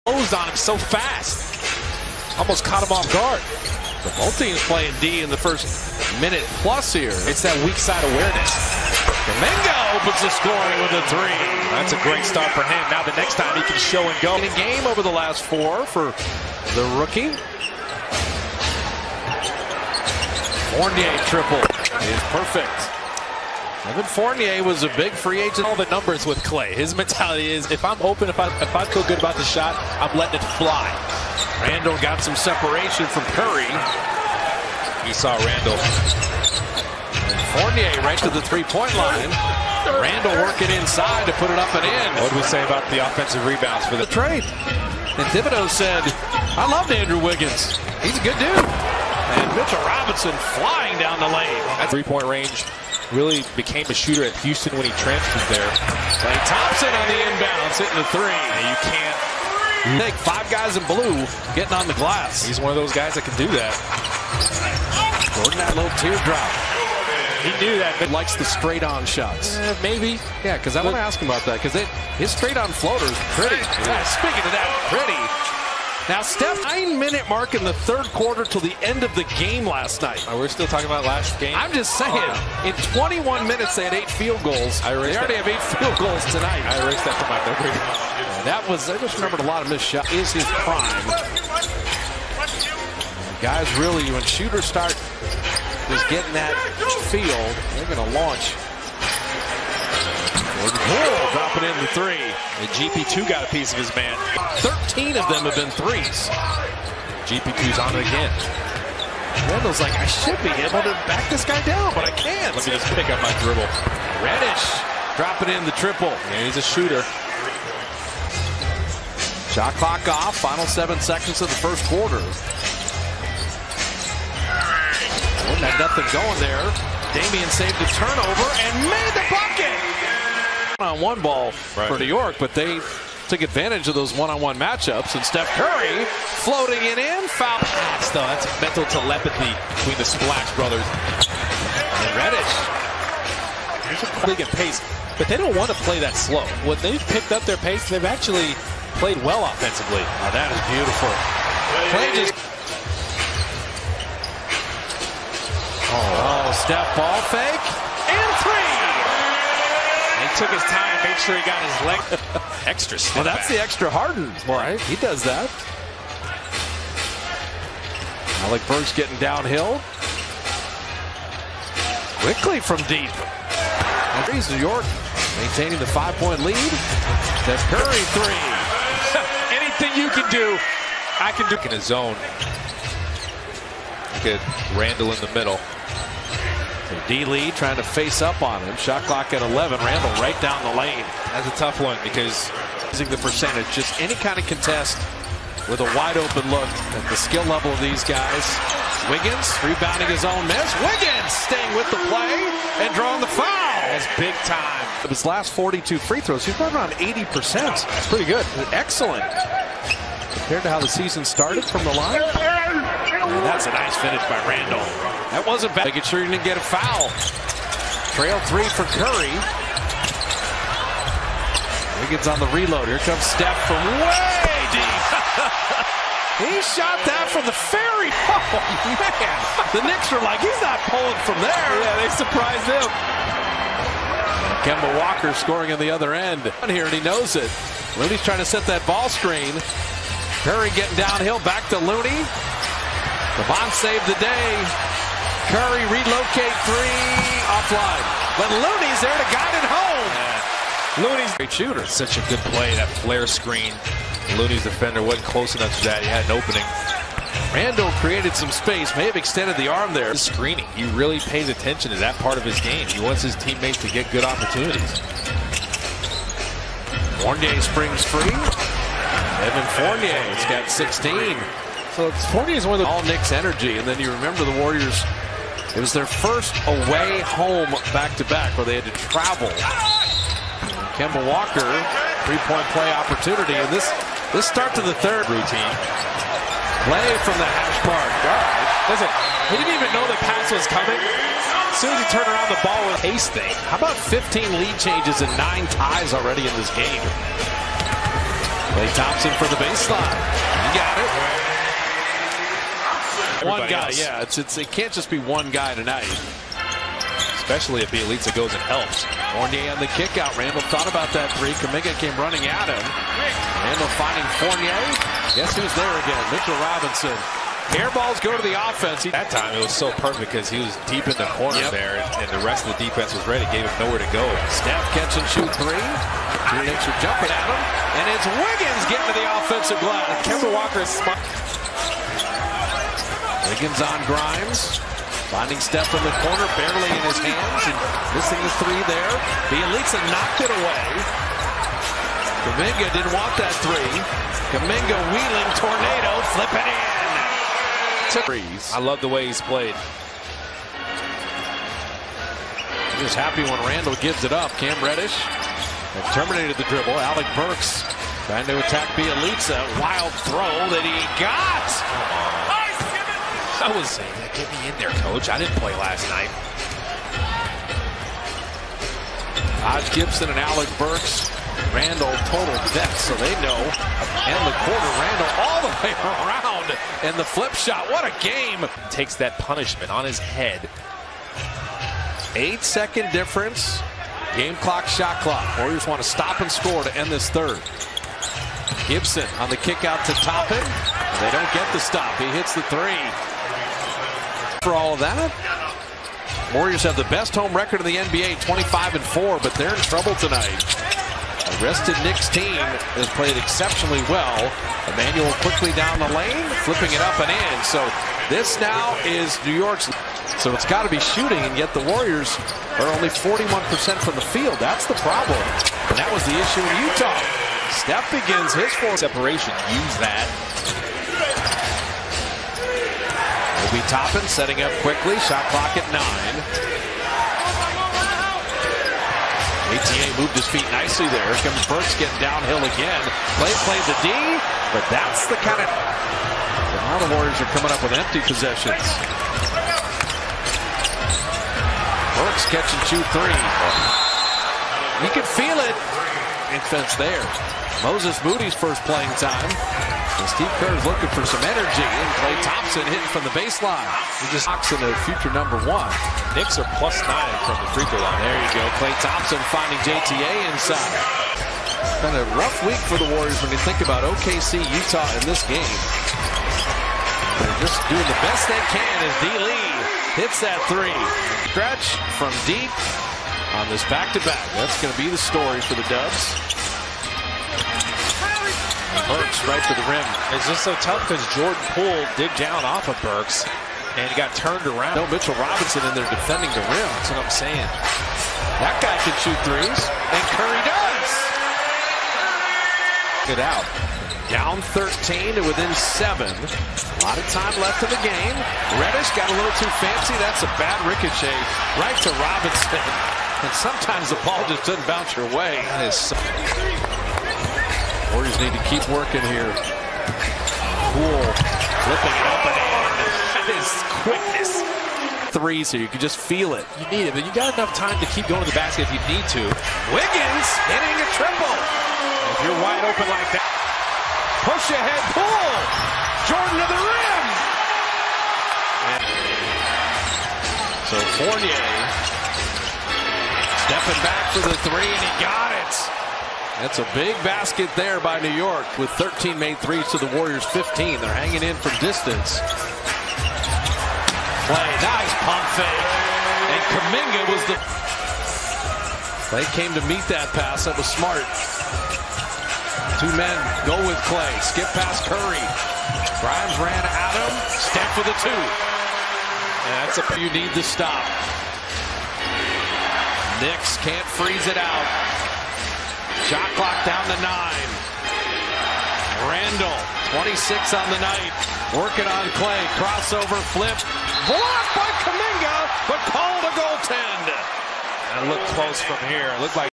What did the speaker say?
Closed on him so fast. Almost caught him off guard. So both teams playing D in the first minute plus here. It's that weak side awareness. Domingo opens the scoring with a three. That's a great start for him. Now the next time he can show and go. In a game over the last four for the rookie. Fournier triple is perfect. Evan Fournier was a big free agent. All the numbers with Clay. His mentality is, if I'm open, if I feel good about the shot, I'm letting it fly. Randall got some separation from Curry. He saw Randall. And Fournier right to the three-point line. Randall working inside to put it up and in. What do we say about the offensive rebounds for the trade? And Thibodeau said, I loved Andrew Wiggins. He's a good dude. And Mitchell Robinson flying down the lane. That three-point range really became a shooter at Houston when he transferred there. Klay Thompson on the inbounds, hitting the three. You can't take five guys in blue getting on the glass. He's one of those guys that can do that. Jordan, that little teardrop. He knew that, but likes the straight-on shots. Maybe. Yeah, because I want to ask him about that, because his straight-on floater is pretty. Yeah, speaking of that, pretty. Now, Steph, 9-minute mark in the third quarter till the end of the game last night. We're still talking about last game? I'm just saying, in 21 minutes, they had 8 field goals. They already have 8 field goals tonight. I erased that from my memory. I just remembered a lot of missed shots. Is his prime. Guys, really, when shooters start just getting that feel, they're going to launch. Poole dropping in the three. The GP2 got a piece of his man. 13 of them have been threes. GP2's on it again. Randall's like, I should be able to back this guy down, but I can't. Let me just pick up my dribble. Reddish dropping in the triple. Yeah, he's a shooter. Shot clock off. Final 7 seconds of the first quarter. Had nothing going there. Damian saved the turnover and made the bucket. On-one ball for New York, but they took advantage of those one-on-one matchups, and Steph Curry floating it in, foul pass though. That's mental telepathy between the Splash brothers. And Reddish. There's a big pace, but they don't want to play that slow. When they've picked up their pace, they've actually played well offensively. Oh, that is beautiful. Clay just. Oh, Steph ball fake and three. He took his time, made sure he got his leg extra step. Well, that's the extra Harden, right? He does that. Alec Burks getting downhill. Quickly from deep. And New York maintaining the 5-point lead. Steph Curry three. Anything you can do, I can do. In a zone. Look at Randall in the middle. D. Lee trying to face up on him. Shot clock at 11. Randall right down the lane. That's a tough one because using the percentage, just any kind of contest with a wide open look at the skill level of these guys. Wiggins rebounding his own miss. Wiggins staying with the play and drawing the foul. That's big time. Of his last 42 free throws, he's running around 80%. That's pretty good. Excellent. Compared to how the season started from the line. And that's a nice finish by Randall. That wasn't bad. Making sure he didn't get a foul. Trail three for Curry. Wiggins on the reload. Here comes Steph from way deep. He shot that from the ferry. Oh, man. The Knicks were like, he's not pulling from there. Yeah, they surprised him. Kemba Walker scoring on the other end. Here, and he knows it. Looney's trying to set that ball screen. Curry getting downhill. Back to Looney. LeBron saved the day. Curry relocate three offline. But Looney's there to guide it home. Yeah. Looney's great shooter. Such a good play, that flare screen. Looney's defender wasn't close enough to that. He had an opening. Randall created some space, may have extended the arm there. Screening. He really pays attention to that part of his game. He wants his teammates to get good opportunities. Fournier springs free. Evan Fournier's got 16. So Fournier is one of the all Knicks energy, and then you remember the Warriors. It was their first away home back-to-back where they had to travel. Kemba Walker, three-point play opportunity, and this start to the third routine. Play from the hash mark. All right. Listen, he didn't even know the pass was coming. As soon as he turned around, the ball was pace thing. How about 15 lead changes and 9 ties already in this game? Klay Thompson for the baseline. He got it. One guy, yeah. It can't just be one guy tonight. Especially if Bielitsa goes and helps. Fournier on the kick out. Randall thought about that three. Kuminga came running at him. Randall finding Fournier. Guess who's there again? Mitchell Robinson. Air balls go to the offense. That time it was so perfect because he was deep in the corner there, and the rest of the defense was ready. Gave him nowhere to go. Steph catch and shoot three. Two Knicks are jumping at him. And it's Wiggins getting to the offensive glass. Kemba Walker is smart. Wiggins on Grimes. Finding Steph in the corner, barely in his hands, and missing the three there. Bielitsa knocked it away. Kuminga didn't want that three. Kuminga wheeling tornado, flipping in. I love the way he's played. He was happy when Randall gives it up. Cam Reddish terminated the dribble. Alec Burks trying to attack Bielitsa. Wild throw that he got. I was saying that, get me in there, coach. I didn't play last night. Hodge Gibson and Alec Burks. Randall total vets, so they know. And the quarter, Randall all the way around. And the flip shot, what a game. Takes that punishment on his head. 8-second difference. Game clock, shot clock. Warriors want to stop and score to end this third. Gibson on the kick out to Toppin. They don't get the stop. He hits the three. For all of that, Warriors have the best home record in the NBA, 25-4, but they're in trouble tonight. A rested Knicks team has played exceptionally well. Emmanuel quickly down the lane, flipping it up and in. So this now is New York's. So it's got to be shooting, and yet the Warriors are only 41% from the field. That's the problem. And that was the issue in Utah. Steph begins his fourth separation. Use that. Will be Toppin setting up quickly. Shot clock at 9. ATA moved his feet nicely there. Here comes Burks getting downhill again. Klay played the D, but that's the kind of... Now the Warriors are coming up with empty possessions. Burks catch and shoot three. You can feel it. Defense there. Moses Moody's first playing time. And Steve Kerr's looking for some energy. And Klay Thompson hitting from the baseline. He just knocks in a future #1. Knicks are +9 from the free throw line. There you go. Klay Thompson finding JTA inside. It's been a rough week for the Warriors when you think about OKC, Utah in this game. They're just doing the best they can as D. Lee hits that three. Stretch from deep on this back-to-back. That's going to be the story for the Dubs. Burks right to the rim. It's just so tough because Jordan Poole digged down off of Burks and he got turned around. No Mitchell Robinson in there defending the rim. That's what I'm saying. That guy can shoot threes, and Curry does. Get out. Down 13 to within 7. A lot of time left in the game. Reddish got a little too fancy. That's a bad ricochet right to Robinson. And sometimes the ball just doesn't bounce your way. That is so... Warriors need to keep working here. Poole flipping it up and in. That is quickness. Three, so you can just feel it. You need it, but you got enough time to keep going to the basket if you need to. Wiggins hitting a triple. If you're wide open like that. Push ahead, Poole. Jordan to the rim. So Fournier stepping back for the three, and he got it. That's a big basket there by New York with 13 made threes to the Warriors 15. They're hanging in from distance. Klay, nice pump fake. And Kuminga was the... Klay came to meet that pass. That was smart. Two men go with Klay. Skip past Curry. Grimes ran at him. Step for the two. And that's a... You need to stop. Knicks can't freeze it out. Shot clock down to 9. Randall, 26 on the night. Working on Klay. Crossover flip. Blocked by Kuminga, but called a goaltend. And it looked close from here. It looked like